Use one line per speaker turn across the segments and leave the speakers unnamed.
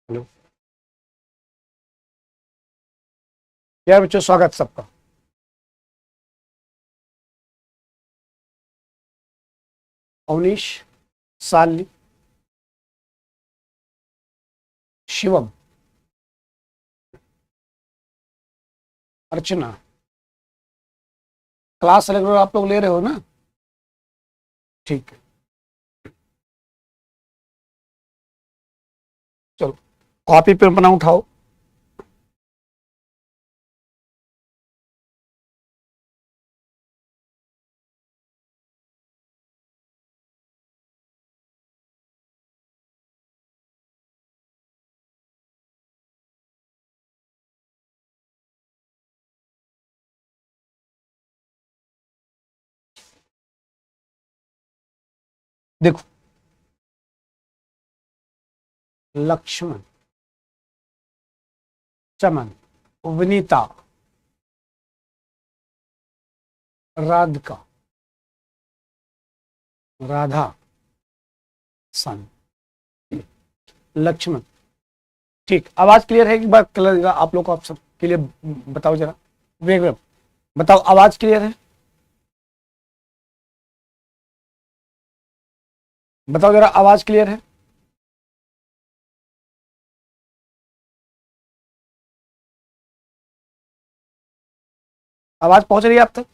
Hello यार बच्चों, स्वागत सबका। अवनीश, सालनी, शिवम, अर्चना, क्लास रेगुलर आप लोग ले रहे हो ना? ठीक है, चलो कॉपी पे अपना उठाओ। देखो, लक्ष्मण, चमन, विनीता, राधिका, राधा, सन, लक्ष्मण। ठीक, आवाज क्लियर है? एक बार क्लियर आप लोग को, आप सब क्लियर बताओ जरा। वेग वेग बताओ, आवाज क्लियर है? बताओ जरा, आवाज क्लियर है? आवाज पहुंच रही है आप तक?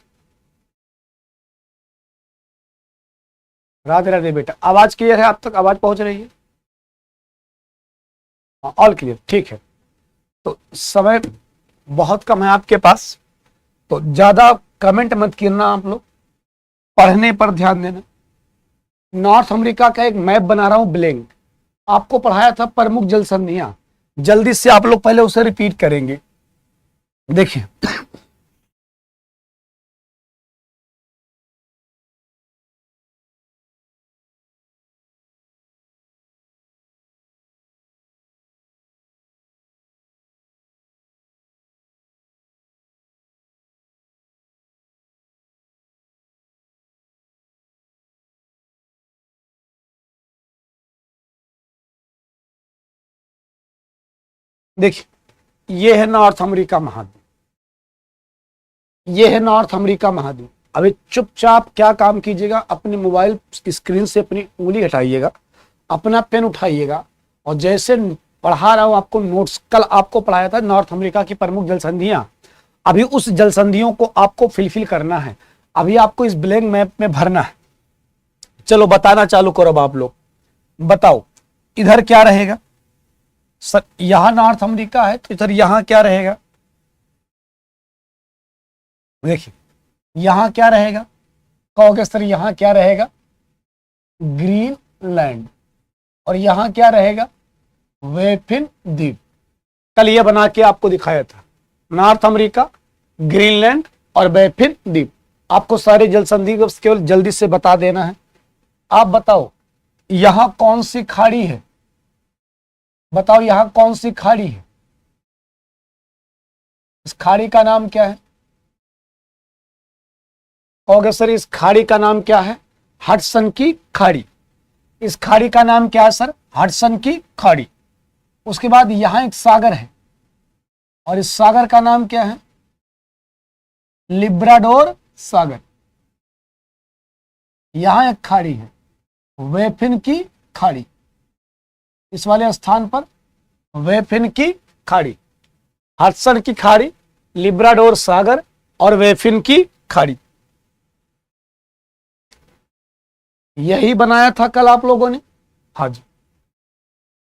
राधे राधे बेटा, आवाज क्लियर है आप तक? आवाज पहुंच रही है? ऑल क्लियर, ठीक है। तो समय बहुत कम है आपके पास, तो ज्यादा कमेंट मत करना आप लोग, पढ़ने पर ध्यान देना। नॉर्थ अमेरिका का एक मैप बना रहा हूं ब्लैंक। आपको पढ़ाया था प्रमुख जल संधियां, जल्दी से आप लोग पहले उसे रिपीट करेंगे। देखिए, देखिए, ये है नॉर्थ अमेरिका महाद्वीप, ये है नॉर्थ अमेरिका महाद्वीप। अभी चुपचाप क्या काम कीजिएगा, अपने मोबाइल स्क्रीन से अपनी उंगली हटाइएगा, अपना पेन उठाइएगा, और जैसे पढ़ा रहा हूं आपको नोट्स, कल आपको पढ़ाया था नॉर्थ अमेरिका की प्रमुख जल संधियां, अभी उस जल संधियों को आपको फिलफिल करना है। अभी आपको इस ब्लैंक मैप में भरना है। चलो बताना चालू करो। अब आप लोग बताओ, इधर क्या रहेगा? सर यहां नॉर्थ अमेरिका है, तो इधर यहां क्या रहेगा? देखिए, यहां क्या रहेगा? कहोगे सर यहां क्या रहेगा? ग्रीनलैंड। और यहां क्या रहेगा? वेफिन द्वीप। कल ये बना के आपको दिखाया था, नॉर्थ अमेरिका, ग्रीनलैंड और वेफिन द्वीप। आपको सारे जल संधि को केवल जल्दी से बता देना है। आप बताओ, यहां कौन सी खाड़ी है? बताओ यहां कौन सी खाड़ी है? इस खाड़ी का नाम क्या है? कहोगे सर इस खाड़ी का नाम क्या है? हडसन की खाड़ी। इस खाड़ी का नाम क्या है सर? हडसन की खाड़ी। उसके बाद यहां एक सागर है, और इस सागर का नाम क्या है? लिब्राडोर सागर। यहां एक खाड़ी है, वेफिन की खाड़ी। इस वाले स्थान पर वेफिन की खाड़ी, हडसन की खाड़ी, लिब्राडोर सागर और वेफिन की खाड़ी। यही बनाया था कल आप लोगों ने। हाँ जी,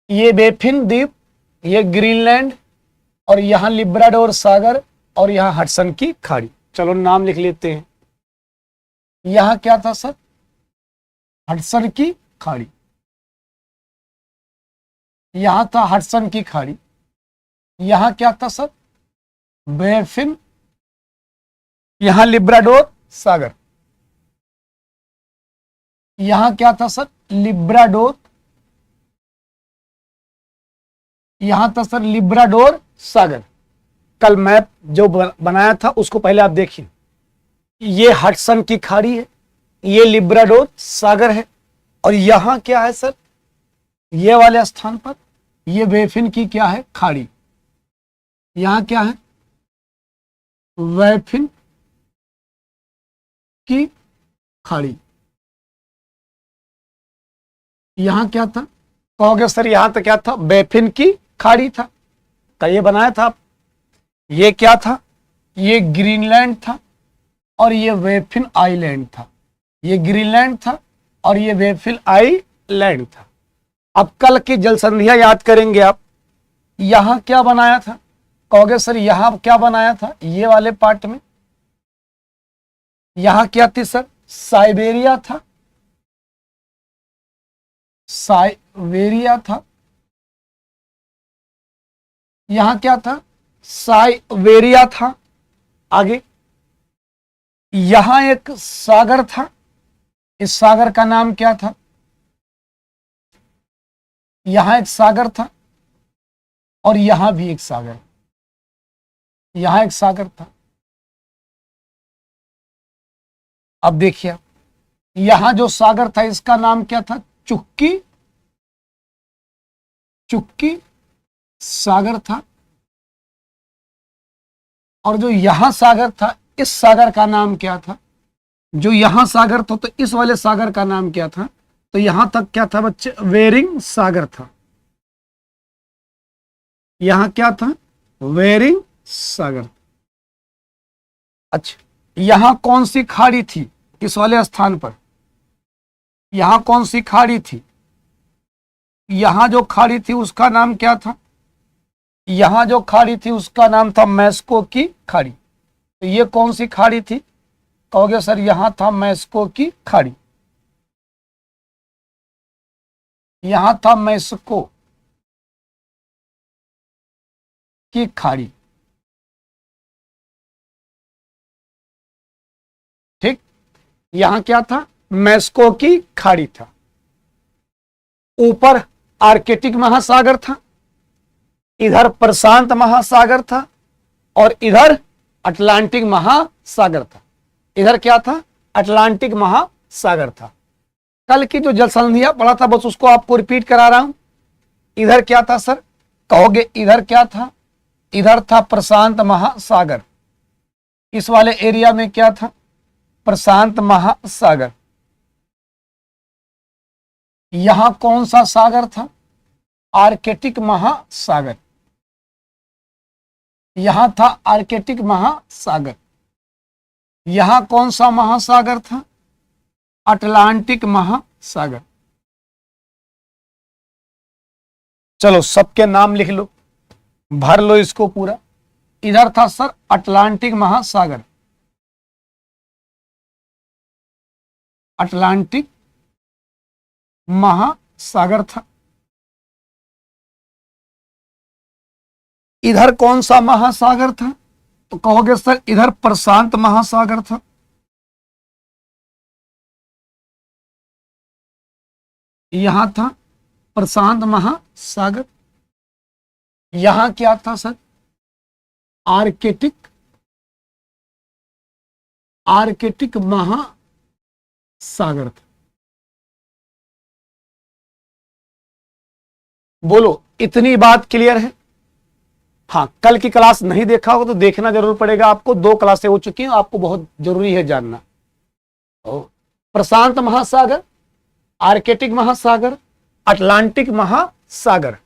ये वेफिन द्वीप, ये ग्रीनलैंड, और यहां लिब्राडोर सागर, और यहां हडसन की खाड़ी। चलो नाम लिख लेते हैं। यहां क्या था सर? हडसन की खाड़ी। यहां था हडसन की खाड़ी। यहां क्या था सर? वेफिन। यहां लिब्राडोर सागर। यहां क्या था सर? लिब्राडोर। यहां था सर लिब्राडोर सागर। कल मैप जो बनाया था उसको पहले आप देखिए। ये हडसन की खाड़ी है, ये लिब्राडोर सागर है, और यहां क्या है सर, ये वाले स्थान पर ये वेफिन की क्या है, खाड़ी। यहां क्या है, वेफिन की खाड़ी। यहां क्या था, कहोगे सर यहां तो क्या था, वेफिन की खाड़ी था, तो ये बनाया था आप। ये क्या था, ये ग्रीनलैंड था और ये वेफिन आइलैंड था। ये ग्रीनलैंड था और ये वेफिन आइलैंड था। अब कल की जल संधियां याद करेंगे आप। यहां क्या बनाया था, कहोगे सर यहां क्या बनाया था, ये वाले पार्ट में यहां क्या थी सर, साइबेरिया था, साइबेरिया था। यहां क्या था, साइबेरिया था। आगे यहां एक सागर था, इस सागर का नाम क्या था, यहां एक सागर था और यहां भी एक सागर, यहां एक सागर था। अब देखिए यहां जो सागर था इसका नाम क्या था, चुक्की, चुक्की सागर था। और जो यहां सागर था, इस सागर का नाम क्या था, जो यहां सागर था तो इस वाले सागर का नाम क्या था, तो यहां तक क्या था बच्चे, वेरिंग सागर था। यहां क्या था, वेरिंग सागर। अच्छा, यहां कौन सी खाड़ी थी, इस वाले स्थान पर यहां कौन सी खाड़ी थी, यहां जो खाड़ी थी उसका नाम क्या था, यहां जो खाड़ी थी उसका नाम था मैस्को की खाड़ी। तो ये कौन सी खाड़ी थी, कहोगे सर यहां था मैस्को की खाड़ी, यहां था मैस्को की खाड़ी। ठीक, यहां क्या था, मैस्को की खाड़ी था। ऊपर आर्कटिक महासागर था, इधर प्रशांत महासागर था और इधर अटलांटिक महासागर था। इधर क्या था, अटलांटिक महासागर था। कल की जो जल संधियां पढ़ा था बस उसको आपको रिपीट करा रहा हूं। इधर क्या था सर, कहोगे इधर क्या था, इधर था प्रशांत महासागर। इस वाले एरिया में क्या था, प्रशांत महासागर। यहां कौन सा सागर था, आर्कटिक महासागर। यहां था आर्कटिक महासागर। यहां कौन सा महासागर था, अटलांटिक महासागर। चलो सबके नाम लिख लो, भर लो इसको पूरा। इधर था सर अटलांटिक महासागर, अटलांटिक महासागर था। इधर कौन सा महासागर था, तो कहोगे सर इधर प्रशांत महासागर था। यहां था प्रशांत महासागर। यहां क्या था सर, आर्कटिक, आर्कटिक महासागर था। बोलो इतनी बात क्लियर है। हाँ, कल की क्लास नहीं देखा हो तो देखना जरूर पड़ेगा आपको, 2 क्लासें हो चुकी हैं, आपको बहुत जरूरी है जानना। प्रशांत महासागर, आर्कटिक महासागर, अटलांटिक महासागर,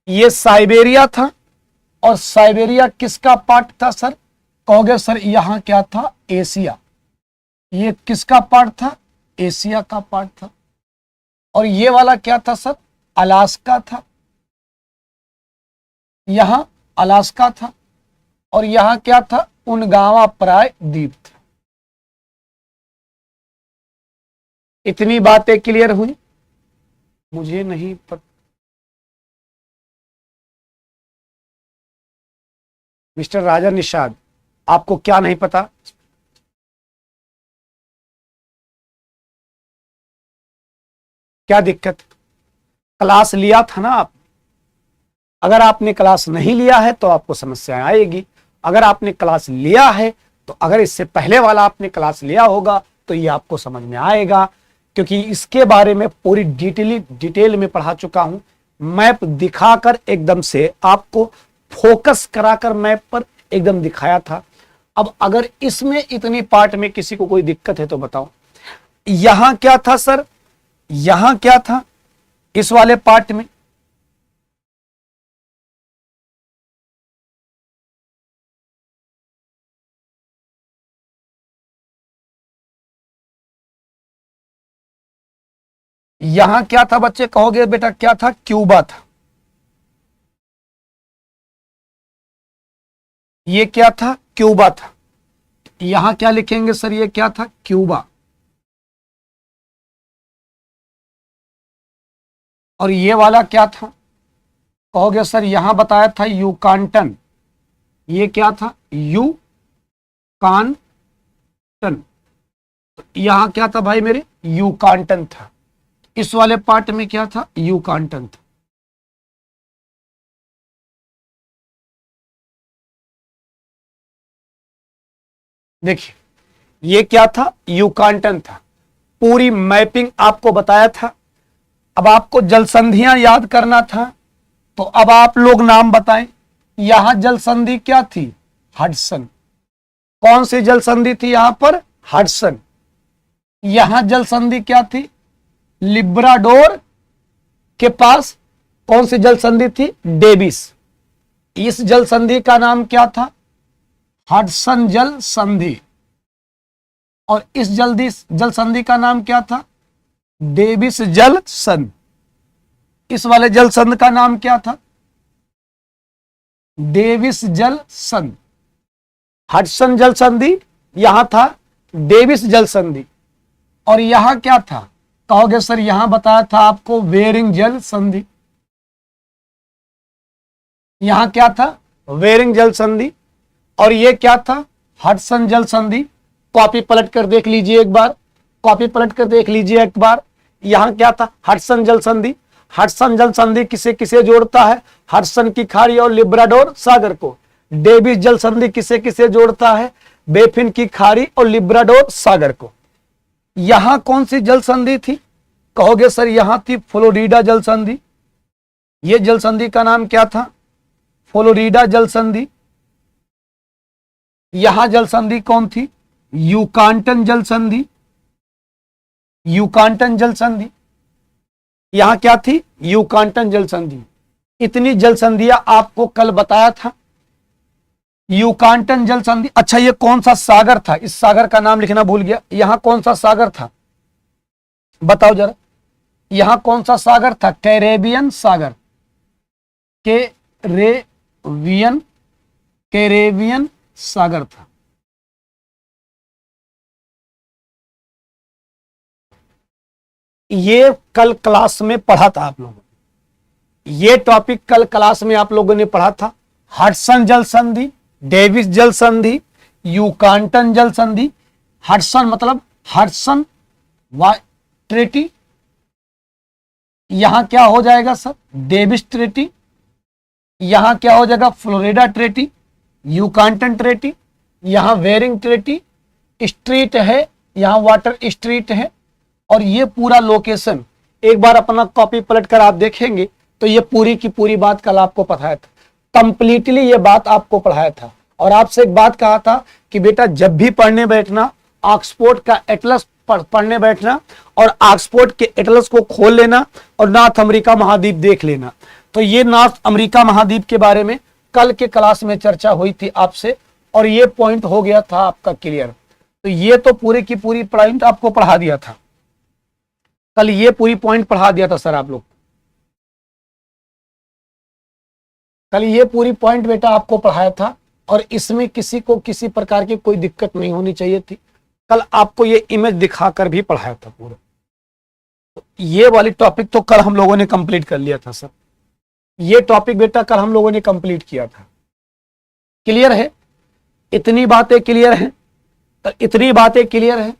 ये साइबेरिया था। और साइबेरिया किसका पार्ट था सर, कहोगे सर यहां क्या था, एशिया। ये किसका पार्ट था, एशिया का पार्ट था। और ये वाला क्या था सर, अलास्का था। यहां अलास्का था और यहां क्या था, उनगावा प्राय द्वीप था। इतनी बातें क्लियर हुई, मुझे नहीं पता। मिस्टर राजा निषाद, आपको क्या नहीं पता, क्या दिक्कत, क्लास लिया था ना आप। अगर आपने क्लास नहीं लिया है तो आपको समस्या आएगी। अगर आपने क्लास लिया है तो अगर इससे पहले वाला आपने क्लास लिया होगा तो ये आपको समझ में आएगा क्योंकि इसके बारे में पूरी डिटेल में पढ़ा चुका हूं। मैप दिखाकर एकदम से आपको फोकस कराकर मैप पर एकदम दिखाया था। अब अगर इसमें इतनी पार्ट में किसी को कोई दिक्कत है तो बताओ। यहां क्या था सर, यहां क्या था इस वाले पार्ट में? यहां क्या था बच्चे, कहोगे बेटा क्या था? क्यूबा था। ये क्या था? क्यूबा था। यहां क्या लिखेंगे सर? ये क्या था? क्यूबा। और ये वाला क्या था? कहोगे सर यहां बताया था यूकांटन। ये क्या था? यूकांटन। यहां क्या था भाई मेरे? यूकांटन था। इस वाले पार्ट में क्या था? यूकांटन था। देखिए ये क्या था? यूकांटन था। पूरी मैपिंग आपको बताया था। अब आपको जल संधियां याद करना था, तो अब आप लोग नाम बताएं। यहां जल संधि क्या थी? हडसन। कौन सी जल संधि थी यहां पर? हडसन। यहां जल संधि क्या थी? लिब्राडोर के पास कौन सी जल संधि थी? डेविस। इस जल संधि का नाम क्या था? हडसन जल संधि। और इस जल संधि का नाम क्या था? डेविस जल संधि। इस वाले जल संधि का नाम क्या था? डेविस जल संधि। हडसन जल संधि यहां था, डेविस जल संधि। और यहां क्या था? कहोगे सर यहां बताया था आपको वेरिंग जल संधि। यहां क्या था? वेरिंग जल संधि। और ये क्या था? हडसन जल संधि। कॉपी पलट कर देख लीजिए एक बार, कॉपी पलट कर देख लीजिए एक बार। यहां क्या था? हडसन जल संधि। हडसन जल संधि किसे किसे जोड़ता है? हडसन की खाड़ी और लिब्राडोर सागर को। डेविस जल संधि किसे किसे जोड़ता है? बेफिन की खाड़ी और लिब्राडोर सागर को। यहां कौन सी जल संधि थी? कहोगे सर यहां थी फ्लोरिडा जल संधि। यह जल संधि का नाम क्या था? फ्लोरिडा जल संधि। यहां जल संधि कौन थी? यूकांटन जल संधि। यूकांटन जल संधि। यहां क्या थी? यूकांटन जल संधि। इतनी जल संधियां आपको कल बताया था। यूकांटन जल संधि। अच्छा ये कौन सा सागर था? इस सागर का नाम लिखना भूल गया। यहां कौन सा सागर था? बताओ जरा, यहां कौन सा सागर था? कैरेबियन सागर। कैरेबियन सागर था। ये कल क्लास में पढ़ा था आप लोगों ने। ये टॉपिक कल क्लास में आप लोगों ने पढ़ा था। हडसन जल संधि, डेविस जल संधि, यूकांटन जल संधि। हडसन मतलब हडसन ट्रेटी। यहां क्या हो जाएगा सर? Davis treaty. यहां क्या हो जाएगा? Florida treaty, Yucatan treaty. यहां वेरिंग ट्रेटी स्ट्रीट है, यहां वाटर स्ट्रीट है। और ये पूरा लोकेशन एक बार अपना कॉपी पलट कर आप देखेंगे तो ये पूरी की पूरी बात कल आपको पढ़ाया था। कंप्लीटली ये बात आपको पढ़ाया था। और आपसे एक बात कहा था कि बेटा जब भी पढ़ने बैठना ऑक्सफोर्ड का एटलस पढ़ने बैठना और ऑक्सफोर्ड के एटलस को खोल लेना और नॉर्थ अमेरिका महाद्वीप देख लेना। तो ये नॉर्थ अमेरिका महाद्वीप के बारे में कल के क्लास में चर्चा हुई थी आपसे और ये पॉइंट हो गया था आपका क्लियर। तो ये तो पूरी की पूरी पॉइंट आपको पढ़ा दिया था कल। ये पूरी पॉइंट पढ़ा दिया था सर आप लोग कल। ये पूरी पॉइंट बेटा आपको पढ़ाया था और इसमें किसी को किसी प्रकार की कोई दिक्कत नहीं होनी चाहिए थी। कल आपको ये इमेज दिखाकर भी पढ़ाया था पूरा। तो ये वाली टॉपिक तो कल हम लोगों ने कंप्लीट कर लिया था सर। ये टॉपिक बेटा कल हम लोगों ने कंप्लीट किया था। क्लियर है? इतनी बातें क्लियर हैं? तो इतनी बातें क्लियर है।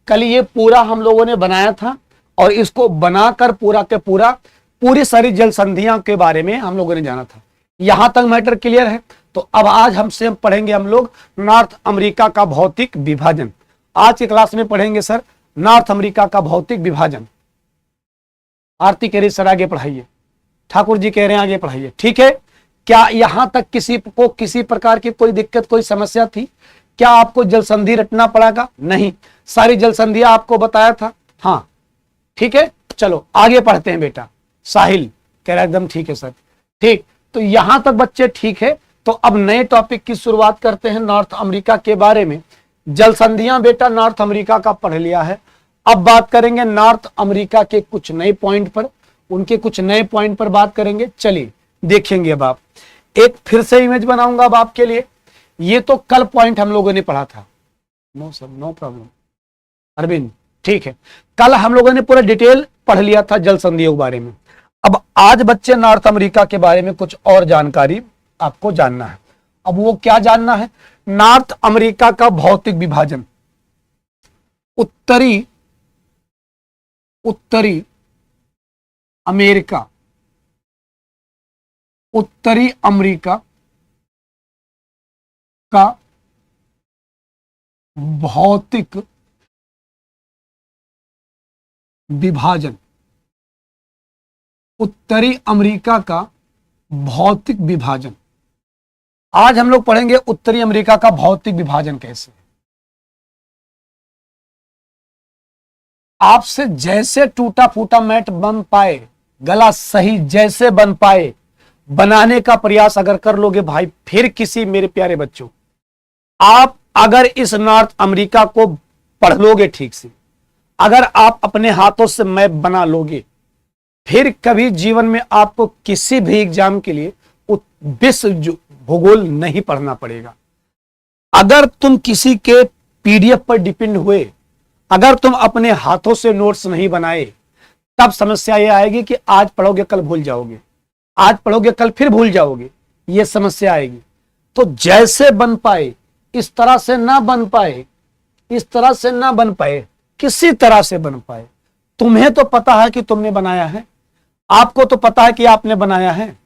कल ये पूरा हम लोगों ने बनाया था और इसको बनाकर पूरा के पूरा पूरी सारी जल संधियां के बारे में हम लोगों ने जाना था। यहां तक मैटर क्लियर है। तो अब आज हमसे पढ़ेंगे हम लोग नॉर्थ अमेरिका का भौतिक विभाजन। आज की क्लास में पढ़ेंगे सर नॉर्थ अमेरिका का भौतिक विभाजन। आरती कह रही सर आगे पढ़ाइए, ठाकुर जी कह रहे हैं आगे पढ़ाइए। ठीक है, क्या यहां तक किसी को किसी प्रकार की कोई दिक्कत कोई समस्या थी? क्या आपको जल संधि रटना पड़ेगा? नहीं, सारी जल संधियां आपको बताया था। हाँ ठीक है, चलो आगे पढ़ते हैं बेटा। साहिल कह रहा एकदम ठीक है सर। ठीक, तो यहां तक बच्चे ठीक है। तो अब नए टॉपिक की शुरुआत करते हैं नॉर्थ अमेरिका के बारे में। जल संधियां बेटा नॉर्थ अमेरिका का पढ़ लिया है। अब बात करेंगे नॉर्थ अमेरिका के कुछ नए पॉइंट पर, उनके कुछ नए पॉइंट पर बात करेंगे। चलिए देखेंगे। अब आप एक फिर से इमेज बनाऊंगा अब आपके लिए। ये तो कल पॉइंट हम लोगों ने पढ़ा था। No sir no problem Arvind, ठीक है, कल हम लोगों ने पूरा डिटेल पढ़ लिया था जल संधियों के बारे में। अब आज बच्चे नॉर्थ अमेरिका के बारे में कुछ और जानकारी आपको जानना है। अब वो क्या जानना है? नॉर्थ अमेरिका का भौतिक विभाजन। उत्तरी अमेरिका, उत्तरी अमेरिका का भौतिक विभाजन। उत्तरी अमेरिका का भौतिक विभाजन। आज हम लोग पढ़ेंगे उत्तरी अमेरिका का भौतिक विभाजन कैसे। आपसे जैसे टूटा फूटा मैट बन पाए, गला सही जैसे बन पाए, बनाने का प्रयास अगर कर लोगे भाई, फिर किसी मेरे प्यारे बच्चों, आप अगर इस नॉर्थ अमेरिका को पढ़ लोगे ठीक से, अगर आप अपने हाथों से मैप बना लोगे, फिर कभी जीवन में आपको किसी भी एग्जाम के लिए विश्व भूगोल नहीं पढ़ना पड़ेगा। अगर तुम किसी के पीडीएफ पर डिपेंड हुए, अगर तुम अपने हाथों से नोट्स नहीं बनाए, तब समस्या यह आएगी कि आज पढ़ोगे कल भूल जाओगे, आज पढ़ोगे कल फिर भूल जाओगे, यह समस्या आएगी। तो जैसे बन पाए, इस तरह से ना बन पाए, इस तरह से ना बन पाए, किसी तरह से बन पाए। तुम्हें तो पता है कि तुमने बनाया है, आपको तो पता है कि आपने बनाया है।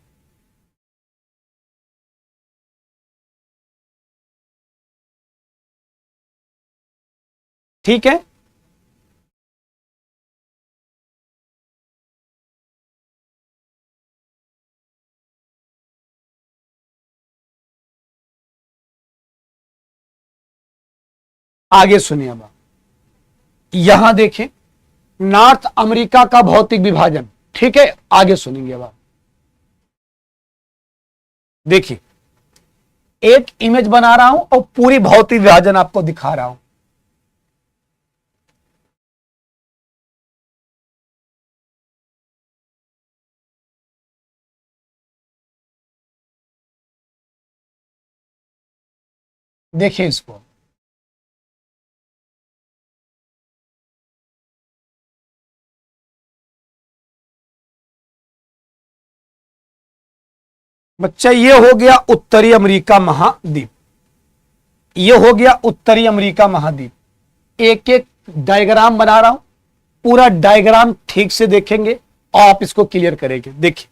ठीक है, आगे सुनिए। अब यहां देखें नॉर्थ अमेरिका का भौतिक विभाजन। ठीक है, आगे सुनेंगे। अब देखिए, एक इमेज बना रहा हूं और पूरी भौतिक विभाजन आपको दिखा रहा हूं। देखिए इसको, बच्चा ये हो गया उत्तरी अमेरिका महाद्वीप, ये हो गया उत्तरी अमेरिका महाद्वीप। एक एक डायग्राम बना रहा हूं, पूरा डायग्राम ठीक से देखेंगे और आप इसको क्लियर करेंगे। देखिए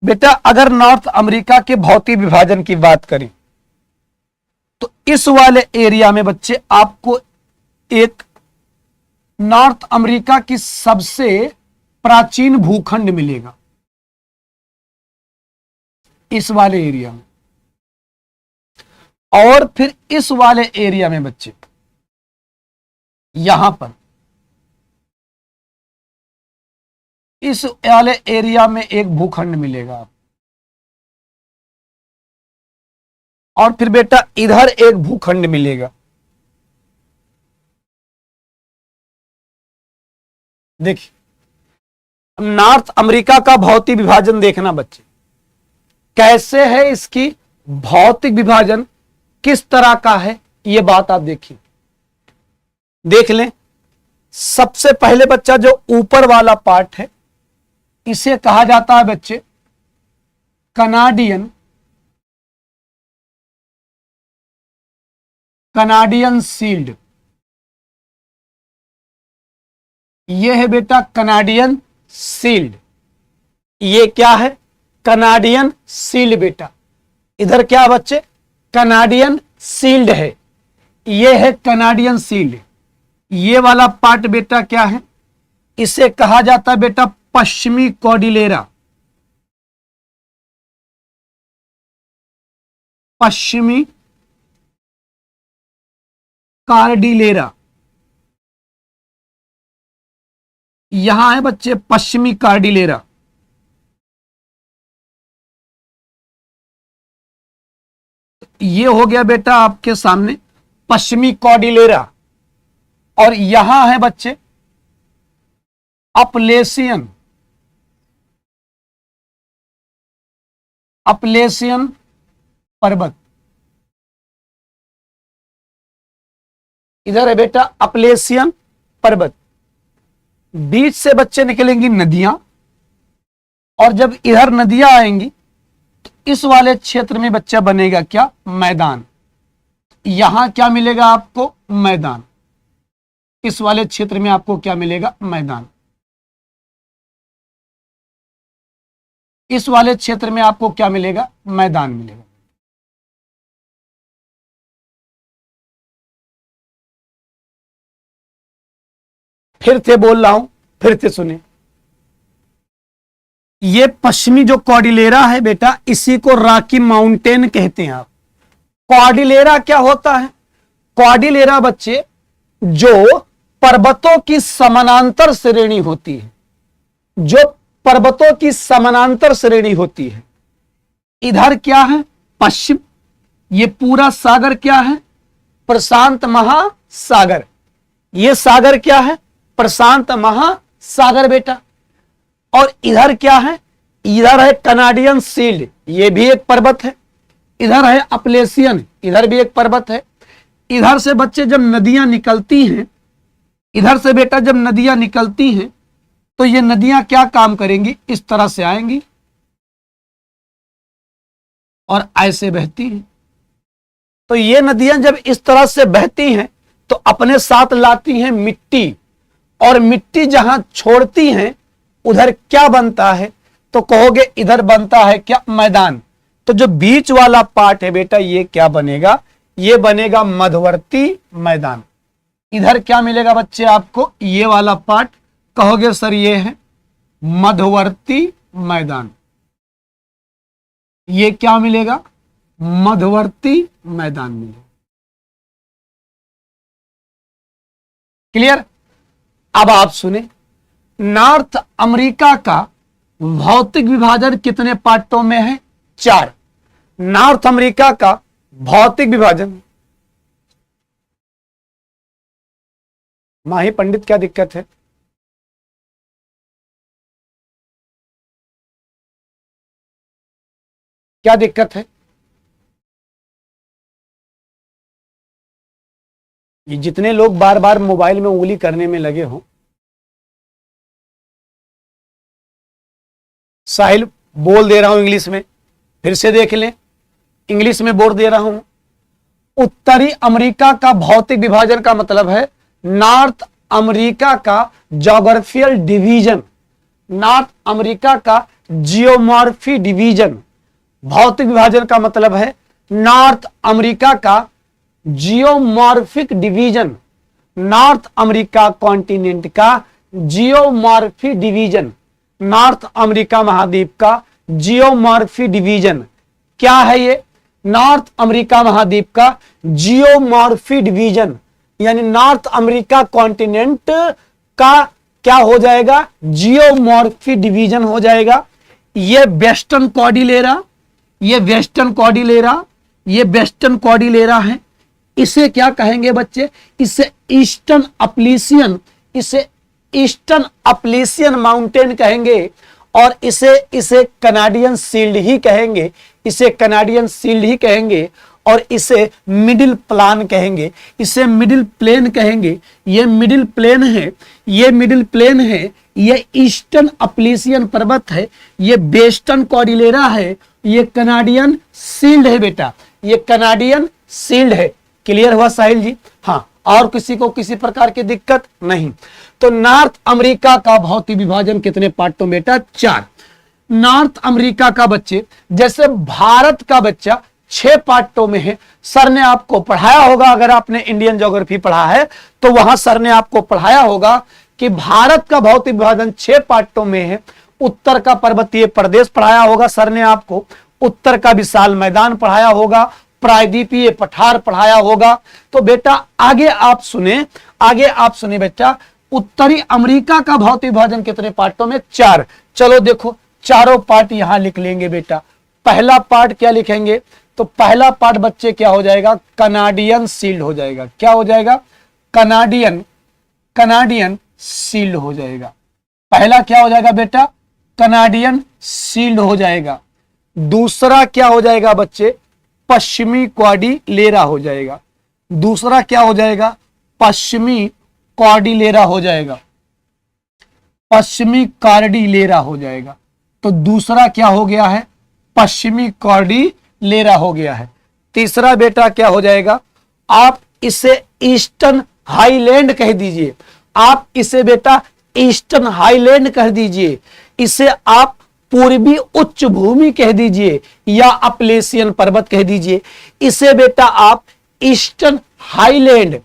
बेटा, अगर नॉर्थ अमेरिका के भौतिक विभाजन की बात करें तो इस वाले एरिया में बच्चे आपको एक नॉर्थ अमेरिका की सबसे प्राचीन भूखंड मिलेगा, इस वाले एरिया में। और फिर इस वाले एरिया में बच्चे, यहां पर इस वाले एरिया में एक भूखंड मिलेगा आप, और फिर बेटा इधर एक भूखंड मिलेगा। देखिए, नॉर्थ अमेरिका का भौतिक विभाजन देखना बच्चे, कैसे है इसकी भौतिक विभाजन, किस तरह का है, यह बात आप देखिए, देख लें। सबसे पहले बच्चा जो ऊपर वाला पार्ट है, इसे कहा जाता है बच्चे कनाडियन शील्ड। यह है बेटा कनाडियन शील्ड। ये क्या है? कनाडियन शील्ड बेटा। इधर क्या बच्चे? कनाडियन शील्ड है। यह है कनाडियन शील्ड। ये वाला पार्ट बेटा क्या है, इसे कहा जाता है बेटा पश्चिमी कॉर्डिलेरा, पश्चिमी कार्डिलेरा। यहां है बच्चे पश्चिमी कार्डिलेरा। ये हो गया बेटा आपके सामने पश्चिमी कॉर्डिलेरा, और यहां है बच्चे अपलेशियन, अपलेशियन पर्वत। इधर है बेटा अपलेशियन पर्वत। बीच से बच्चे निकलेंगी नदियां, और जब इधर नदियां आएंगी तो इस वाले क्षेत्र में बच्चा बनेगा क्या, मैदान। यहां क्या मिलेगा आपको, मैदान। इस वाले क्षेत्र में आपको क्या मिलेगा, मैदान। इस वाले क्षेत्र में आपको क्या मिलेगा, मैदान मिलेगा। फिर से बोल रहा हूं, फिर से सुने। ये पश्चिमी जो कॉर्डिलेरा है बेटा, इसी को रॉकी माउंटेन कहते हैं आप। कॉर्डिलेरा क्या होता है, कॉर्डिलेरा बच्चे जो पर्वतों की समानांतर श्रेणी होती है, जो पर्वतों की समानांतर श्रेणी होती है। इधर क्या है, पश्चिम। ये पूरा सागर क्या है, प्रशांत महासागर। ये सागर क्या है, प्रशांत महासागर बेटा। और इधर क्या है, इधर है कनाडियन शील्ड, ये भी एक पर्वत है। इधर है अपलेशियन, इधर भी एक पर्वत है। इधर से बच्चे जब नदियां निकलती हैं, इधर से बेटा जब नदियां निकलती हैं तो ये नदियां क्या काम करेंगी, इस तरह से आएंगी और ऐसे बहती हैं। तो ये नदियां जब इस तरह से बहती हैं तो अपने साथ लाती हैं मिट्टी, और मिट्टी जहां छोड़ती हैं उधर क्या बनता है, तो कहोगे इधर बनता है क्या, मैदान। तो जो बीच वाला पार्ट है बेटा, ये क्या बनेगा, ये बनेगा मध्यवर्ती मैदान। इधर क्या मिलेगा बच्चे आपको, ये वाला पार्ट, कहोगे सर ये है मध्यवर्ती मैदान। ये क्या मिलेगा, मध्यवर्ती मैदान मिलेगा। क्लियर। अब आप सुने, नॉर्थ अमेरिका का भौतिक विभाजन कितने पार्टों में है, 4। नॉर्थ अमेरिका का भौतिक विभाजन। माही पंडित क्या दिक्कत है, क्या दिक्कत है। ये जितने लोग बार बार मोबाइल में उंगली करने में लगे हों, साहिल बोल दे रहा हूं इंग्लिश में, फिर से देख लें, इंग्लिश में बोल दे रहा हूं। उत्तरी अमेरिका का भौतिक विभाजन का मतलब है नॉर्थ अमेरिका का ज्योग्राफिकल डिवीजन, नॉर्थ अमेरिका का जियोमॉर्फी डिवीजन। भौतिक विभाजन का मतलब है नॉर्थ अमेरिका का geomorphic division, north America continent का जियोमॉर्फी डिवीजन, नॉर्थ अमेरिका महाद्वीप का जियोमॉर्फी डिवीजन। क्या है ये, नॉर्थ अमेरिका महाद्वीप का जियोमॉर्फी डिवीजन, यानी नॉर्थ अमेरिका कॉन्टिनेंट का क्या हो जाएगा, जियोमॉर्फी डिवीजन हो जाएगा। ये वेस्टर्न कॉर्डिलेरा, ये वेस्टर्न कॉर्डिलेरा, ये वेस्टर्न कॉर्डिलेरा है। इसे क्या कहेंगे बच्चे, इसे ईस्टर्न अपलेशियन, इसे ईस्टर्न अपलेशियन माउंटेन कहेंगे, और इसे कनाडियन शील्ड ही कहेंगे, इसे कनाडियन शील्ड ही कहेंगे, और इसे मिडिल प्लान कहेंगे, इसे मिडिल प्लेन कहेंगे। ये मिडिल प्लेन है, ये मिडिल प्लेन है, ये ईस्टर्न अपलेशियन पर्वत है, ये वेस्टर्न कॉर्डिलेरा है, ये कनाडियन शील्ड है बेटा, ये कनाडियन शील्ड है। क्लियर हुआ साहिल जी। हाँ, और किसी को किसी प्रकार की दिक्कत नहीं। तो नॉर्थ अमेरिका का भौतिक विभाजन कितने पार्टों में बेटा, 4। नॉर्थ अमेरिका का बच्चे, जैसे भारत का बच्चा 6 पार्टों में है। सर ने आपको पढ़ाया होगा, अगर आपने इंडियन ज्योग्राफी पढ़ा है तो वहां सर ने आपको पढ़ाया होगा कि भारत का भौतिक विभाजन 6 पार्टों में है। उत्तर का पर्वतीय प्रदेश पढ़ाया होगा सर ने आपको, उत्तर का विशाल मैदान पढ़ाया होगा, प्रायद्वीपीय पठार पढ़ाया होगा। तो बेटा आगे आप सुने बेटा, उत्तरी अमेरिका का भौतिक विभाजन कितने पार्टों में? 4। चलो देखो चारों पार्ट यहां लिख लेंगे बेटा। पहला पार्ट क्या लिखेंगे? तो पहला पार्ट बच्चे क्या हो जाएगा? कनाडियन शील्ड हो जाएगा। क्या हो जाएगा? कनाडियन शील्ड हो जाएगा। पहला क्या हो जाएगा बेटा? कनाडियन शील्ड हो जाएगा। दूसरा क्या हो जाएगा बच्चे? पश्चिमी कॉर्डिलेरा हो जाएगा। दूसरा क्या हो जाएगा? पश्चिमी कॉर्डिलेरा हो जाएगा। पश्चिमी कॉर्डिलेरा हो जाएगा। तो दूसरा क्या हो गया है? पश्चिमी कॉर्डिलेरा हो गया है। तीसरा बेटा क्या हो जाएगा? आप इसे ईस्टर्न हाईलैंड कह दीजिए। आप इसे बेटा ईस्टर्न हाईलैंड कह दीजिए। इसे आप पूर्वी उच्च भूमि कह दीजिए या अपलेशियन पर्वत कह दीजिए। इसे बेटा आप ईस्टर्न हाईलैंड,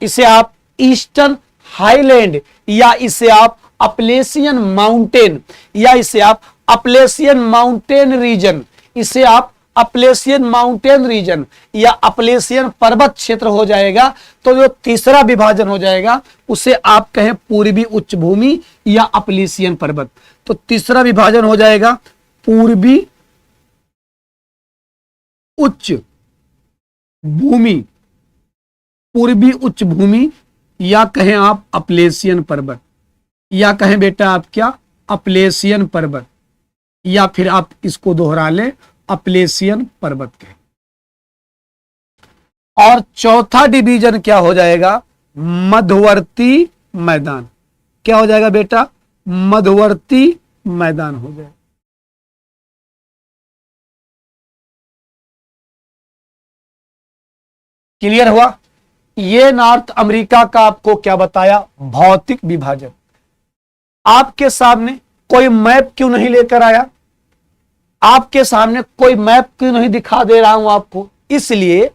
इसे आप ईस्टर्न हाईलैंड या इसे आप अपलेशियन माउंटेन या इसे आप अपलेशियन माउंटेन रीजन, इसे आप अपलेशियन माउंटेन रीजन या अपलेशियन पर्वत क्षेत्र हो जाएगा। तो जो तीसरा विभाजन हो जाएगा उसे आप कहें पूर्वी उच्च भूमि या अपलेशियन पर्वत। तो तीसरा विभाजन हो जाएगा पूर्वी उच्च भूमि, पूर्वी उच्च भूमि या कहें आप अपलेशियन पर्वत, या कहें बेटा आप क्या? अपलेशियन पर्वत, या फिर आप इसको दोहरा लें अपलेशियन पर्वत के। और चौथा डिवीजन क्या हो जाएगा? मध्यवर्ती मैदान। क्या हो जाएगा बेटा? मध्यवर्ती मैदान हो जाएगा। क्लियर हुआ? ये नॉर्थ अमेरिका का आपको क्या बताया? भौतिक विभाजन। आपके सामने कोई मैप क्यों नहीं लेकर आया? आपके सामने कोई मैप क्यों नहीं दिखा दे रहा हूं आपको? इसलिए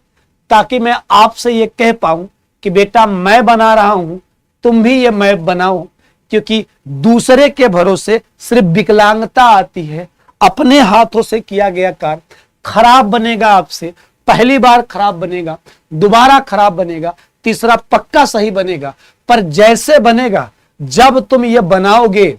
ताकि मैं आपसे ये कह पाऊं कि बेटा मैं बना रहा हूं, तुम भी ये मैप बनाओ। क्योंकि दूसरे के भरोसे सिर्फ विकलांगता आती है। अपने हाथों से किया गया कार्य खराब बनेगा आपसे, पहली बार खराब बनेगा, दोबारा खराब बनेगा, तीसरा पक्का सही बनेगा। पर जैसे बनेगा, जब तुम ये बनाओगे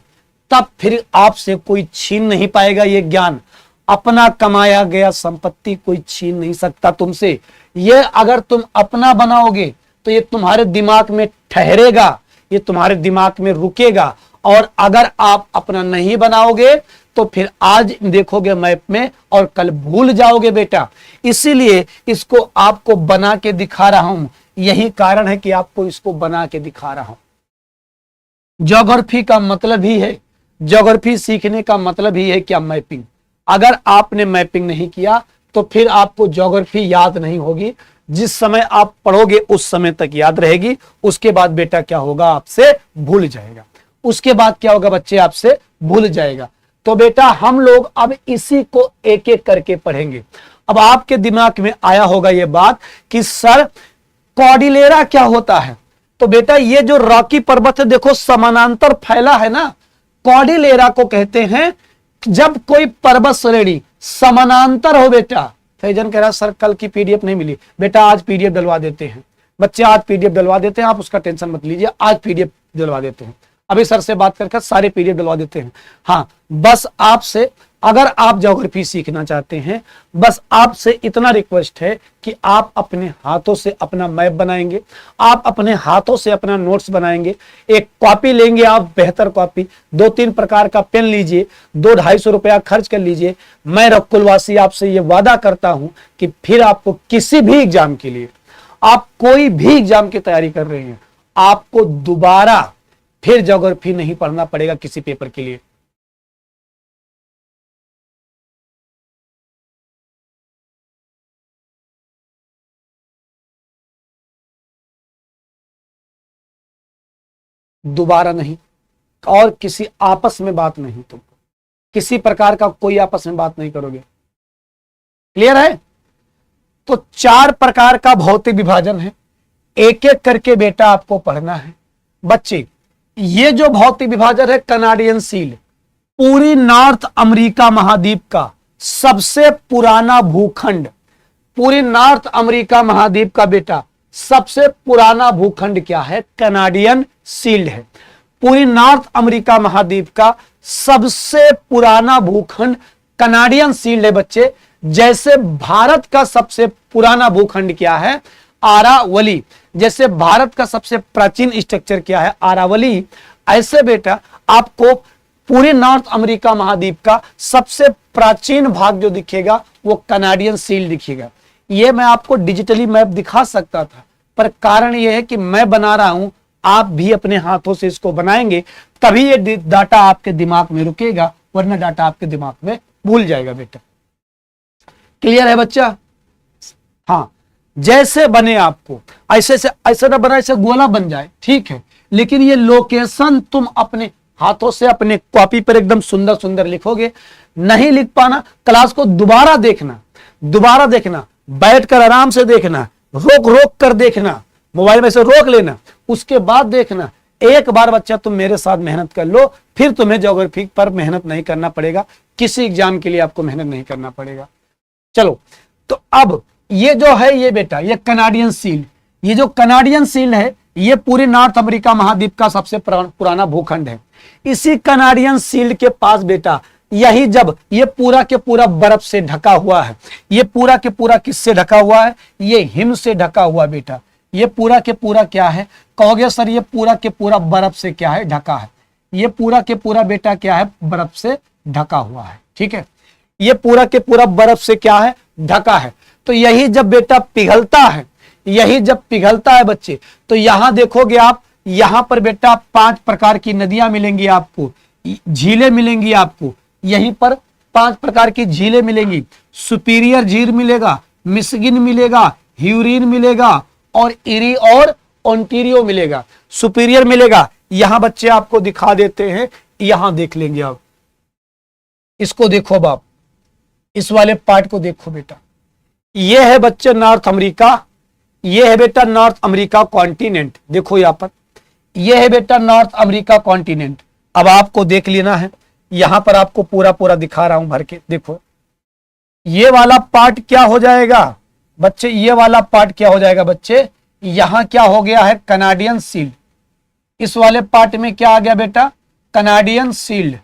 तब फिर आपसे कोई छीन नहीं पाएगा ये ज्ञान। अपना कमाया गया संपत्ति कोई छीन नहीं सकता तुमसे। ये अगर तुम अपना बनाओगे तो ये तुम्हारे दिमाग में ठहरेगा, ये तुम्हारे दिमाग में रुकेगा। और अगर आप अपना नहीं बनाओगे तो फिर आज देखोगे मैप में और कल भूल जाओगे बेटा। इसीलिए इसको आपको बना के दिखा रहा हूं। यही कारण है कि आपको इसको बना के दिखा रहा हूं। ज्योग्राफी का मतलब ही है, ज्योग्राफी सीखने का मतलब ही है क्या? मैपिंग। अगर आपने मैपिंग नहीं किया तो फिर आपको ज्योग्राफी याद नहीं होगी। जिस समय आप पढ़ोगे उस समय तक याद रहेगी, उसके बाद बेटा क्या होगा? आपसे भूल जाएगा। उसके बाद क्या होगा बच्चे? आपसे भूल जाएगा। तो बेटा हम लोग अब इसी को एक एक करके पढ़ेंगे। अब आपके दिमाग में आया होगा यह बात कि सर कॉर्डिलेरा क्या होता है? तो बेटा ये जो रॉकी पर्वत है देखो समानांतर फैला है ना, कॉर्डिलेरा को कहते हैं जब कोई पर्वत श्रेणी समानांतर हो। बेटा फैजन कह रहा सर कल की पीडीएफ नहीं मिली। बेटा आज पीडीएफ डलवा देते हैं बच्चे, आज पीडीएफ डलवा देते हैं, आप उसका टेंशन मत लीजिए, आज पीडीएफ डलवा देते हैं। अभी सर से बात करके सारे पीडीएफ डलवा देते हैं। हाँ बस आपसे, अगर आप ज्योग्राफी सीखना चाहते हैं, बस आपसे इतना रिक्वेस्ट है कि आप अपने हाथों से अपना मैप बनाएंगे, आप अपने हाथों से अपना नोट्स बनाएंगे। एक कॉपी लेंगे आप, बेहतर कॉपी, 2-3 प्रकार का पेन लीजिए, 200-250 रुपया खर्च कर लीजिए। मैं रकुलवासी आपसे ये वादा करता हूं कि फिर आपको किसी भी एग्जाम के लिए, आप कोई भी एग्जाम की तैयारी कर रहे हैं, आपको दोबारा फिर ज्योग्राफी नहीं पढ़ना पड़ेगा किसी पेपर के लिए। दोबारा नहीं, और किसी आपस में बात नहीं, तुम किसी प्रकार का कोई आपस में बात नहीं करोगे। क्लियर है? तो 4 प्रकार का भौतिक विभाजन है, एक एक करके बेटा आपको पढ़ना है बच्चे। ये जो भौतिक विभाजन है कनाडियन सील, पूरी नॉर्थ अमेरिका महाद्वीप का सबसे पुराना भूखंड, पूरी नॉर्थ अमेरिका महाद्वीप का बेटा सबसे पुराना भूखंड क्या है? कनाडियन सील्ड है। पूरी नॉर्थ अमेरिका महाद्वीप का सबसे पुराना भूखंड कनाडियन सील्ड है बच्चे। जैसे भारत का सबसे पुराना भूखंड क्या है? आरावली। जैसे भारत का सबसे प्राचीन स्ट्रक्चर क्या है? आरावली। ऐसे बेटा आपको पूरे नॉर्थ अमेरिका महाद्वीप का सबसे प्राचीन भाग जो दिखेगा वो कनाडियन सील दिखेगा। ये मैं आपको डिजिटली मैप दिखा सकता था, पर कारण यह है कि मैं बना रहा हूं, आप भी अपने हाथों से इसको बनाएंगे तभी ये डाटा आपके दिमाग में रुकेगा, वरना डाटा आपके दिमाग में भूल जाएगा बेटा। क्लियर है बच्चा? हाँ, जैसे बने आपको ऐसे से ऐसे ना बना, ऐसे गोला बन जाए, ठीक है, लेकिन ये लोकेशन तुम अपने हाथों से अपने कॉपी पर एकदम सुंदर सुंदर लिखोगे। नहीं लिख पाना, क्लास को दोबारा देखना, दोबारा देखना, बैठकर आराम से देखना, रोक रोक कर देखना, मोबाइल में से रोक लेना, उसके बाद देखना। एक बार बच्चा तुम मेरे साथ मेहनत कर लो, फिर तुम्हें ज्योग्राफी पर मेहनत नहीं करना पड़ेगा, किसी एग्जाम के लिए आपको मेहनत नहीं करना पड़ेगा। चलो, तो अब ये जो है ये बेटा ये कनाडियन सील, ये जो कनाडियन सील है ये पूरे नॉर्थ अमेरिका महाद्वीप का सबसे पुराना भूखंड है। इसी कनाडियन सील के पास बेटा यही जब ये पूरा के पूरा बर्फ से ढका हुआ है, ये पूरा के पूरा किससे ढका हुआ है? ये हिम से ढका हुआ बेटा। ये पूरा के पूरा क्या है? कहोगे सर ये पूरा के पूरा बर्फ से क्या है? ढका है। ये पूरा के पूरा बेटा क्या है? बर्फ से ढका हुआ है, ठीक है। ये पूरा के पूरा बर्फ से क्या है? ढका है। तो यही जब बेटा पिघलता है, यही जब पिघलता है बच्चे, तो यहां देखोगे आप, यहां पर बेटा 5 प्रकार की नदियां मिलेंगी आपको, झीलें मिलेंगी आपको। यहीं पर 5 प्रकार की झीलें मिलेंगी। सुपीरियर झील मिलेगा, मिशिगन मिलेगा, ह्यूरिन मिलेगा और इरी और ओंटारियो मिलेगा। सुपीरियर मिलेगा, यहां बच्चे आपको दिखा देते हैं, यहां देख लेंगे आप। इसको देखो बाप, इस वाले पार्ट को देखो बेटा। ये है बच्चे नॉर्थ अमेरिका, ये है बेटा नॉर्थ अमेरिका कॉन्टिनेंट। देखो यहां पर, ये है बेटा नॉर्थ अमेरिका कॉन्टिनेंट। अब आपको देख लेना है, यहां पर आपको पूरा पूरा दिखा रहा हूं भर के। देखो ये वाला पार्ट क्या हो जाएगा बच्चे? ये वाला पार्ट क्या हो जाएगा बच्चे? यहां क्या हो गया है? Canadian seal. इस वाले पार्ट में क्या आ गया बेटा? Canadian seal.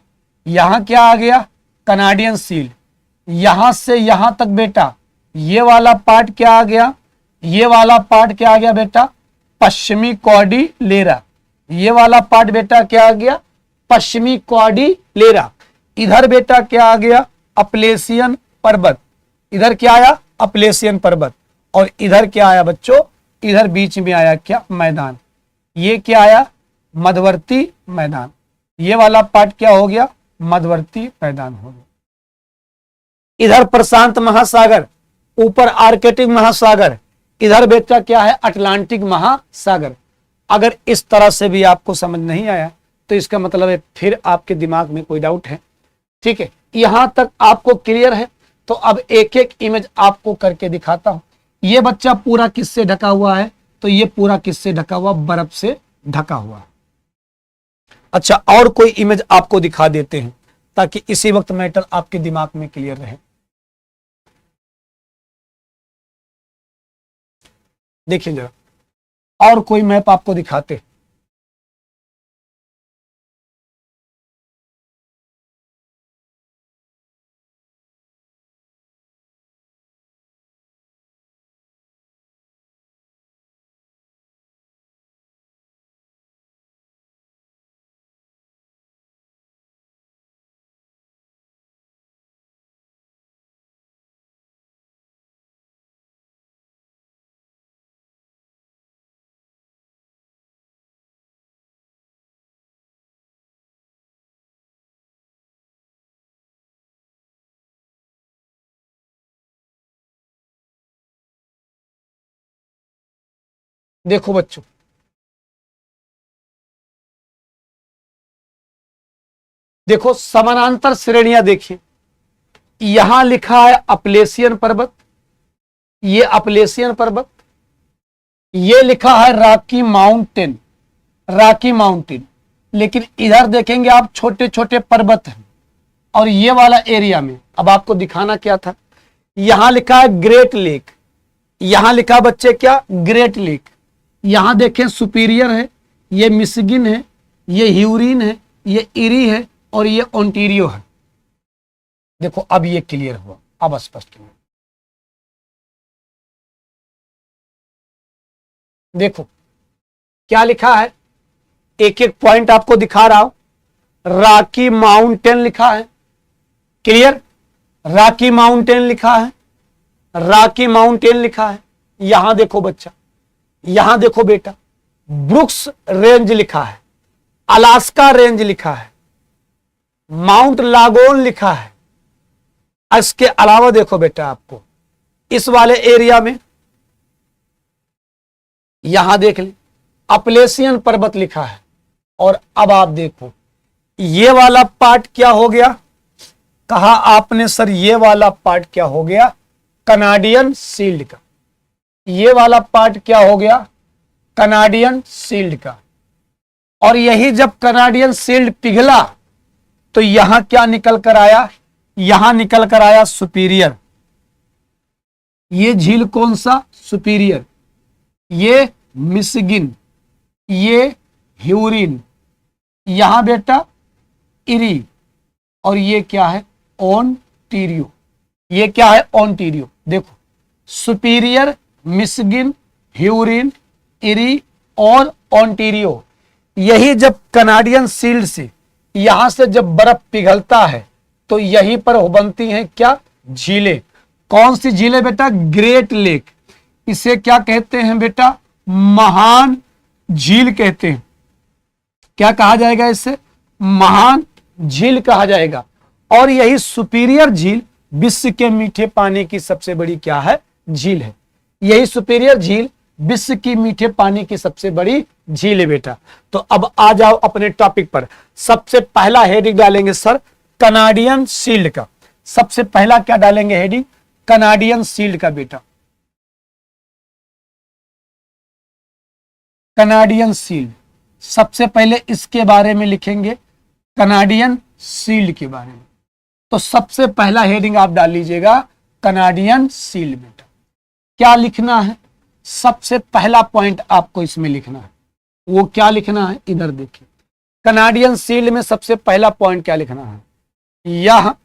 यहां क्या आ गया? Canadian seal. यहां से यहां तक बेटा ये वाला पार्ट क्या आ गया? ये वाला पार्ट क्या आ गया बेटा? पश्चिमी कॉर्डिलेरा। ये वाला पार्ट बेटा क्या आ गया? पश्चिमी कॉर्डिलेरा। इधर बेटा क्या आ गया? अपलेशियन पर्वत। इधर क्या आया? अपलेशियन पर्वत। और इधर क्या आया बच्चों? इधर बीच में आया क्या? मैदान। ये क्या आया? मध्यवर्ती मैदान। ये वाला पार्ट क्या हो गया? मध्यवर्ती मैदान हो गया। इधर प्रशांत महासागर, ऊपर आर्कटिक महासागर, इधर बेटा क्या है? अटलांटिक महासागर। अगर इस तरह से भी आपको समझ नहीं आया तो इसका मतलब है फिर आपके दिमाग में कोई डाउट है, ठीक है। यहां तक आपको क्लियर है? तो अब एक एक इमेज आपको करके दिखाता हूं। ये बच्चा पूरा किससे ढका हुआ है? तो ये पूरा किससे ढका हुआ? बर्फ से ढका हुआ। अच्छा, और कोई इमेज आपको दिखा देते हैं ताकि इसी वक्त मैटर आपके दिमाग में क्लियर रहे। देखिए जरा, और कोई मैप आपको दिखाते। देखो बच्चों, देखो समानांतर श्रेणियां देखिए, यहां लिखा है अपलेशियन पर्वत, ये अपलेशियन पर्वत, ये लिखा है रॉकी माउंटेन, रॉकी माउंटेन। लेकिन इधर देखेंगे आप छोटे छोटे पर्वत हैं। और ये वाला एरिया में अब आपको दिखाना क्या था, यहां लिखा है ग्रेट लेक, यहां लिखा बच्चे क्या, ग्रेट लेक। यहां देखें सुपीरियर है, ये मिशिगन है, ये ह्यूरिन है, ये इरी है और ये ओंटारियो है। देखो अब ये क्लियर हुआ, अब स्पष्ट हुआ। देखो क्या लिखा है, एक एक पॉइंट आपको दिखा रहा हूं। रॉकी माउंटेन लिखा है, क्लियर, रॉकी माउंटेन लिखा है, रॉकी माउंटेन लिखा है। यहां देखो बच्चा, यहां देखो बेटा, ब्रुक्स रेंज लिखा है, अलास्का रेंज लिखा है, माउंट लागोन लिखा है। इसके अलावा देखो बेटा आपको इस वाले एरिया में यहां देख ले अपलेशियन पर्वत लिखा है। और अब आप देखो ये वाला पार्ट क्या हो गया, कहा आपने सर ये वाला पार्ट क्या हो गया, कनाडियन शील्ड का। ये वाला पार्ट क्या हो गया, कनाडियन शील्ड का। और यही जब कनाडियन शील्ड पिघला तो यहां क्या निकल कर आया, यहां निकल कर आया सुपीरियर। ये झील कौन सा, सुपीरियर, ये मिशिगन, ये ह्यूरिन, यहां बेटा इरी, और ये क्या है, ओंटारियो। ये क्या है, ओंटारियो। देखो सुपीरियर, मिशिगन, ह्यूरिन, इरी और ओंटारियो। यही जब कनाडियन शील्ड से यहां से जब बर्फ पिघलता है तो यहीं पर बनती हैं क्या, झीलें। कौन सी झीलें बेटा, ग्रेट लेक। इसे क्या कहते हैं बेटा, महान झील कहते हैं। क्या कहा जाएगा इसे, महान झील कहा जाएगा। और यही सुपीरियर झील विश्व के मीठे पानी की सबसे बड़ी क्या है, झील है। यही सुपीरियर झील विश्व की मीठे पानी की सबसे बड़ी झील है बेटा। तो अब आ जाओ अपने टॉपिक पर। सबसे पहला हेडिंग डालेंगे सर कनाडियन शील्ड का। सबसे पहला क्या डालेंगे हेडिंग, कनाडियन शील्ड का बेटा। कनाडियन शील्ड, सबसे पहले इसके बारे में लिखेंगे, कनाडियन शील्ड के बारे में। तो सबसे पहला हेडिंग आप डाल लीजिएगा कनाडियन शील्ड बेटा। क्या लिखना है, सबसे पहला पॉइंट आपको इसमें लिखना है, वो क्या लिखना है, इधर देखिए। कनाडियन शील्ड में सबसे पहला पॉइंट क्या लिखना है, यह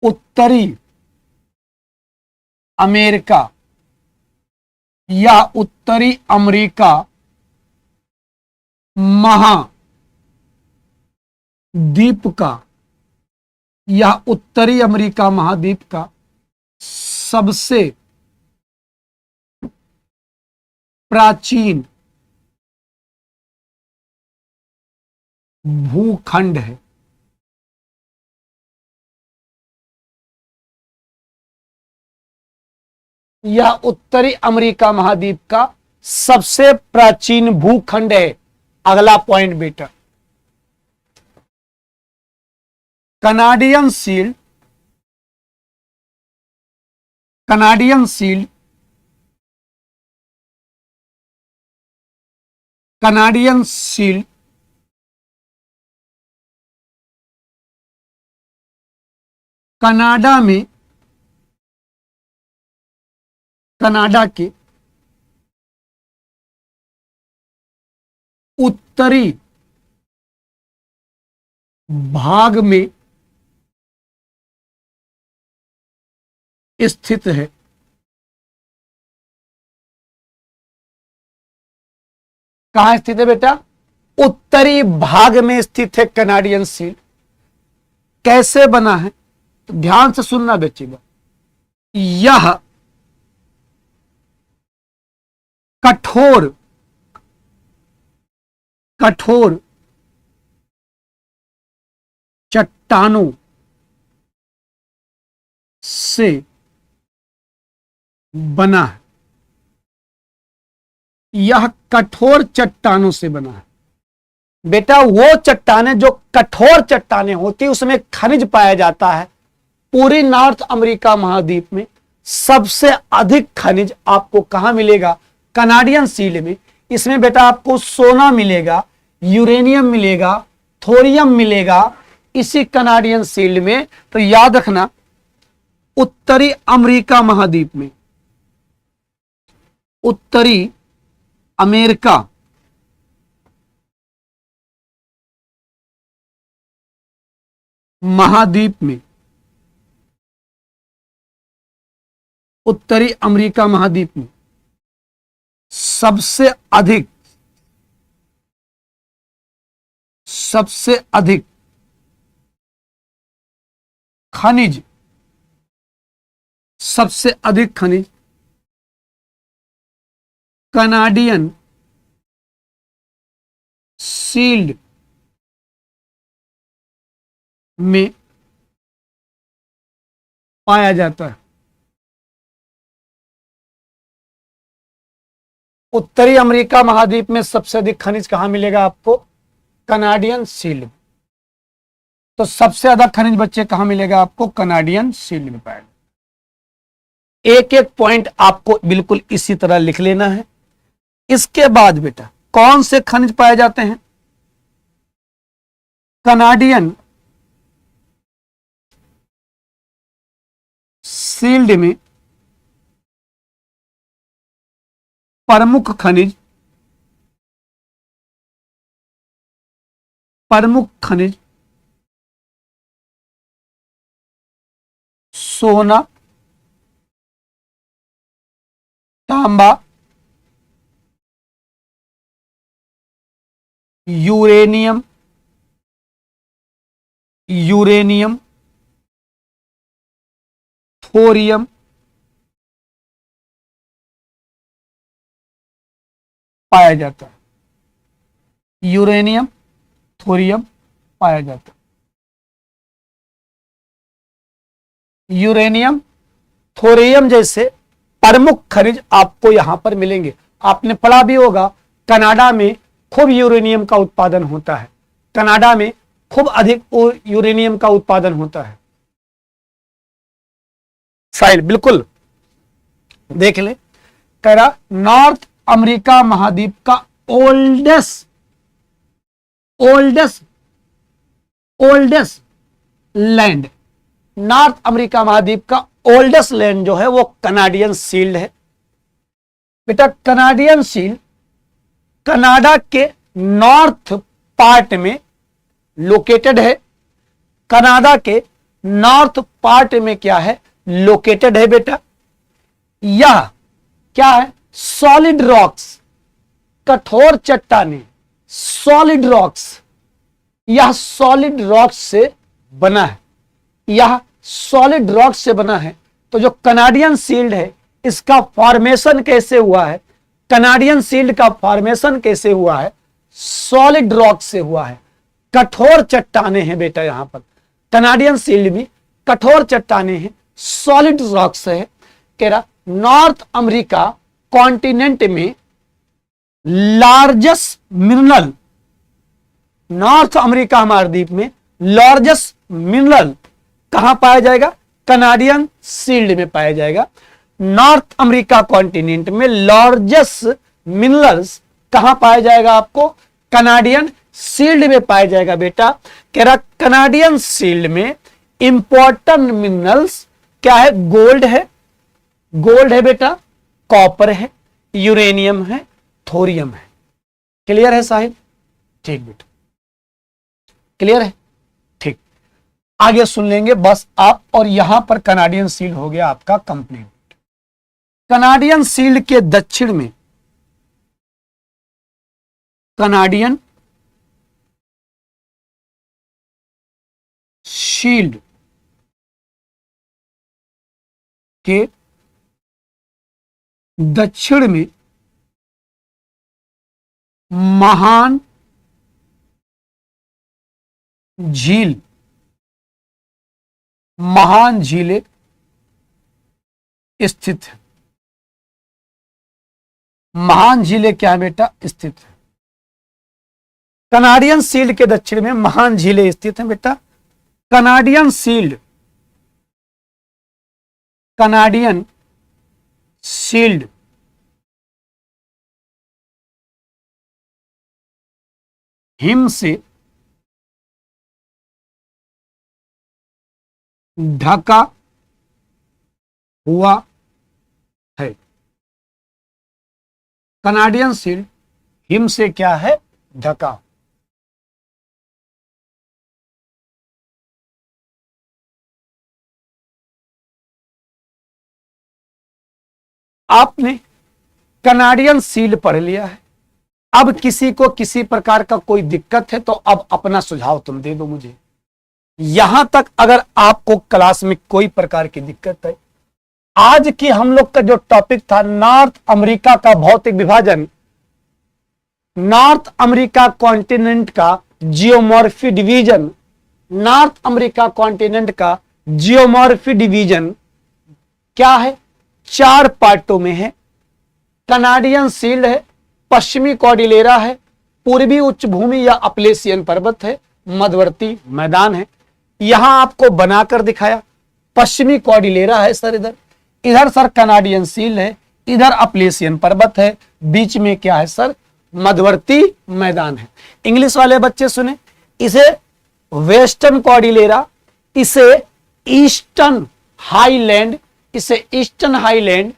उत्तरी अमेरिका या उत्तरी अमेरिका महाद्वीप का, यह उत्तरी अमेरिका महाद्वीप का सबसे प्राचीन भूखंड है। यह उत्तरी अमेरिका महाद्वीप का सबसे प्राचीन भूखंड है। अगला पॉइंट बेटा, Canadian shield, Canadian shield, Canadian shield Canada में, कनाडा के उत्तरी भाग में स्थित है। कहां स्थित है बेटा, उत्तरी भाग में स्थित है कनाडियन शील्ड। कैसे बना है, तो ध्यान से सुनना बच्चेगा। यह कठोर कठोर चट्टानों से बना है। यह कठोर चट्टानों से बना है। बेटा वो चट्टानें जो कठोर चट्टानें होती है उसमें खनिज पाया जाता है। पूरी नॉर्थ अमेरिका महाद्वीप में सबसे अधिक खनिज आपको कहां मिलेगा? कनाडियन सील्ड में। इसमें बेटा आपको सोना मिलेगा, यूरेनियम मिलेगा, थोरियम मिलेगा इसी कनाडियन सील्ड में। तो याद रखना उत्तरी अमेरिका महाद्वीप में, उत्तरी अमेरिका महाद्वीप में, उत्तरी अमेरिका महाद्वीप में सबसे अधिक खनिज, सबसे अधिक खनिज कनाडियन सील्ड में पाया जाता है। उत्तरी अमेरिका महाद्वीप में सबसे अधिक खनिज कहां मिलेगा आपको? कनाडियन सील्ड में। तो सबसे ज्यादा खनिज बच्चे कहां मिलेगा आपको? कनाडियन सील्ड में पाया। एक एक पॉइंट आपको बिल्कुल इसी तरह लिख लेना है। इसके बाद बेटा कौन से खनिज पाए जाते हैं? कनाडियन सील्ड में प्रमुख खनिज सोना, तांबा, यूरेनियम, थोरियम पाया जाता है। यूरेनियम, थोरियम पाया जाता है। यूरेनियम, थोरियम जैसे प्रमुख खनिज आपको यहां पर मिलेंगे। आपने पढ़ा भी होगा कनाडा में खूब यूरेनियम का उत्पादन होता है। कनाडा में खूब अधिक यूरेनियम का उत्पादन होता है। साइड बिल्कुल देख ले, कह रहा नॉर्थ अमेरिका महाद्वीप का ओल्डेस्ट लैंड, नॉर्थ अमेरिका महाद्वीप का ओल्डेस्ट लैंड जो है वो कनाडियन सील्ड है। बेटा कनाडियन सील्ड कनाडा के नॉर्थ पार्ट में लोकेटेड है। कनाडा के नॉर्थ पार्ट में क्या है? लोकेटेड है बेटा। यह क्या है? सॉलिड रॉक्स, कठोर चट्टानें, सॉलिड रॉक्स। यह सॉलिड रॉक्स से बना है, यह सॉलिड रॉक्स से बना है। तो जो कनाडियन सील्ड है इसका फॉर्मेशन कैसे हुआ है? कनाडियन सील्ड का फॉर्मेशन कैसे हुआ है? सॉलिड रॉक से हुआ है। कठोर चट्टानें हैं बेटा। यहां पर कनाडियन सील्ड में कठोर चट्टानें हैं, सॉलिड रॉक से है। कह रहा नॉर्थ अमेरिका कॉन्टिनेंट में लार्जेस्ट मिनरल, नॉर्थ अमेरिका महाद्वीप में लार्जेस्ट मिनरल कहां पाया जाएगा? कनाडियन सील्ड में पाया जाएगा। नॉर्थ अमेरिका कॉन्टिनेंट में लार्जेस्ट मिनरल्स कहां पाया जाएगा आपको? कनाडियन सील्ड में पाया जाएगा बेटा। कह रहा कनाडियन सील्ड में इंपॉर्टेंट मिनरल्स क्या है? गोल्ड है, गोल्ड है बेटा, कॉपर है, यूरेनियम है, थोरियम है। क्लियर है साहिब? ठीक बेटा, क्लियर है? ठीक, आगे सुन लेंगे बस आप। और यहां पर कनाडियन सील्ड हो गया आपका कंप्लीट। कनाडियन सील्ड के दक्षिण में कनाडियन शील्ड के दक्षिण में महान झील, महान झीलें स्थित है। महान झीलें क्या है बेटा? स्थित है। कनाडियन शील्ड के दक्षिण में महान झीलें स्थित हैं बेटा। Canadian shield, Canadian shield him से ढका हुआ है। कनाडियन शील्ड हिम से क्या है? ढका। आपने कनाडियन शील्ड पढ़ लिया है। अब किसी को किसी प्रकार का कोई दिक्कत है तो अब अपना सुझाव तुम दे दो मुझे। यहां तक अगर आपको क्लास में कोई प्रकार की दिक्कत है, आज की हम लोग का जो टॉपिक था नॉर्थ अमेरिका का भौतिक विभाजन, नॉर्थ अमेरिका कॉन्टिनेंट का जियोमॉर्फी डिवीजन, नॉर्थ अमेरिका कॉन्टिनेंट का जियोमॉर्फी डिवीजन क्या है? 4 पार्टों में है। कनाडियन शील्ड है, पश्चिमी कॉर्डिलेरा है, पूर्वी उच्च भूमि या अपलेशियन पर्वत है, मध्यवर्ती मैदान है। यहां आपको बनाकर दिखाया, पश्चिमी कॉर्डिलेरा है सर, इधर इधर सर कनाडियन शील्ड है, इधर अपलेशियन पर्वत है, बीच में क्या है सर? मध्यवर्ती मैदान है। इंग्लिश वाले बच्चे सुने, इसे वेस्टर्न कॉर्डिलेरा, इसे ईस्टर्न हाईलैंड, इसे ईस्टर्न हाईलैंड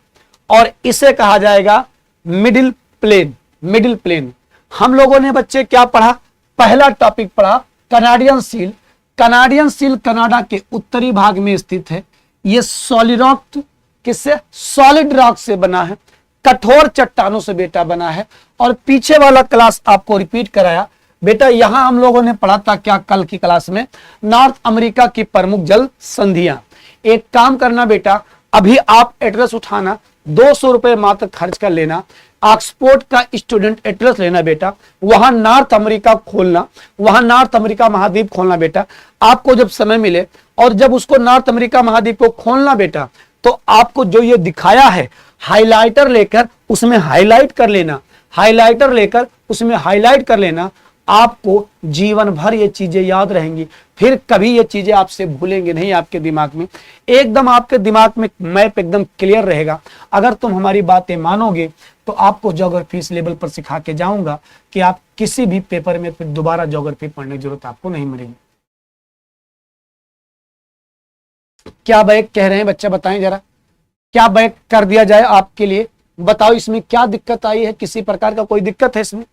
और इसे कहा जाएगा मिडिल प्लेन, मिडिल प्लेन। हम लोगों ने बच्चे क्या पढ़ा? पहला टॉपिक पढ़ा Canadian shield. Canadian shield Canada के उत्तरी भाग में स्थित है। यह सॉलिड रॉक, किससे? सॉलिड रॉक से बना है, कठोर चट्टानों से बेटा बना है। और पीछे वाला क्लास आपको रिपीट कराया बेटा। यहां हम लोगों ने पढ़ा था क्या कल की क्लास में? नॉर्थ अमेरिका की प्रमुख जल संधियां। एक काम करना बेटा, अभी आप एड्रेस उठाना, 200 रुपए मात्र खर्च कर लेना, ऑक्सफोर्ड का स्टूडेंट एड्रेस लेना बेटा, वहां नॉर्थ अमेरिका खोलना, वहां नॉर्थ अमेरिका महाद्वीप खोलना बेटा। आपको जब समय मिले और जब उसको नॉर्थ अमेरिका महाद्वीप को खोलना बेटा, तो आपको जो ये दिखाया है हाइलाइटर लेकर उसमें हाईलाइट कर लेना, हाइलाइटर लेकर उसमें हाईलाइट कर लेना। आपको जीवन भर ये चीजें याद रहेंगी, फिर कभी ये चीजें आपसे भूलेंगे नहीं। आपके दिमाग में एकदम, आपके दिमाग में मैप एकदम क्लियर रहेगा। अगर तुम हमारी बातें मानोगे तो आपको ज्योग्राफी इस लेवल पर सिखा के जाऊंगा कि आप किसी भी पेपर में फिर दोबारा ज्योग्राफी पढ़ने की जरूरत आपको नहीं मिलेगी। क्या बैक कह रहे हैं बच्चा? बताएं जरा, क्या बैक कर दिया जाए आपके लिए? बताओ इसमें क्या दिक्कत आई है? किसी प्रकार का कोई दिक्कत है इसमें?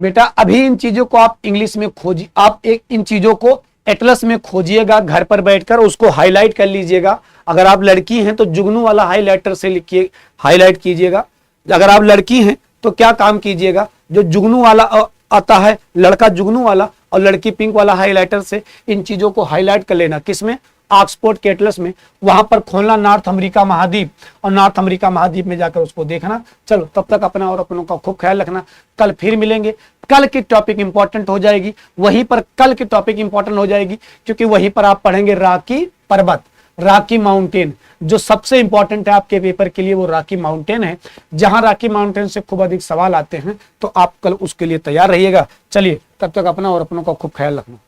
बेटा अभी इन चीजों को आप इंग्लिश में खोजिए, आप एक इन चीजों को एटलस में खोजिएगा घर पर बैठकर, उसको हाईलाइट कर लीजिएगा। अगर आप लड़की हैं तो जुगनू वाला हाईलाइटर से लिखिए, हाईलाइट कीजिएगा। अगर आप लड़की हैं तो क्या काम कीजिएगा, जो जुगनू वाला आता है, लड़का जुगनू वाला और लड़की पिंक वाला हाईलाइटर से इन चीजों को हाईलाइट कर लेना। किसमें? ऑक्सफोर्ड के एटलस में। वहां पर खोलना नॉर्थ अमेरिका महाद्वीप और नॉर्थ अमेरिका महाद्वीप में जाकर उसको देखना। चलो तब तक अपना और अपनों का खूब ख्याल रखना। कल फिर मिलेंगे। कल की टॉपिक इंपॉर्टेंट हो जाएगी, वहीं पर कल की टॉपिक इंपॉर्टेंट हो जाएगी, क्योंकि वहीं पर आप पढ़ेंगे रॉकी पर्वत, रॉकी माउंटेन। जो सबसे इंपॉर्टेंट है आपके पेपर के लिए वो रॉकी माउंटेन है। जहां रॉकी माउंटेन से खूब अधिक सवाल आते हैं तो आप कल उसके लिए तैयार रहिएगा। चलिए तब तक अपना और अपनों का खूब ख्याल रखना।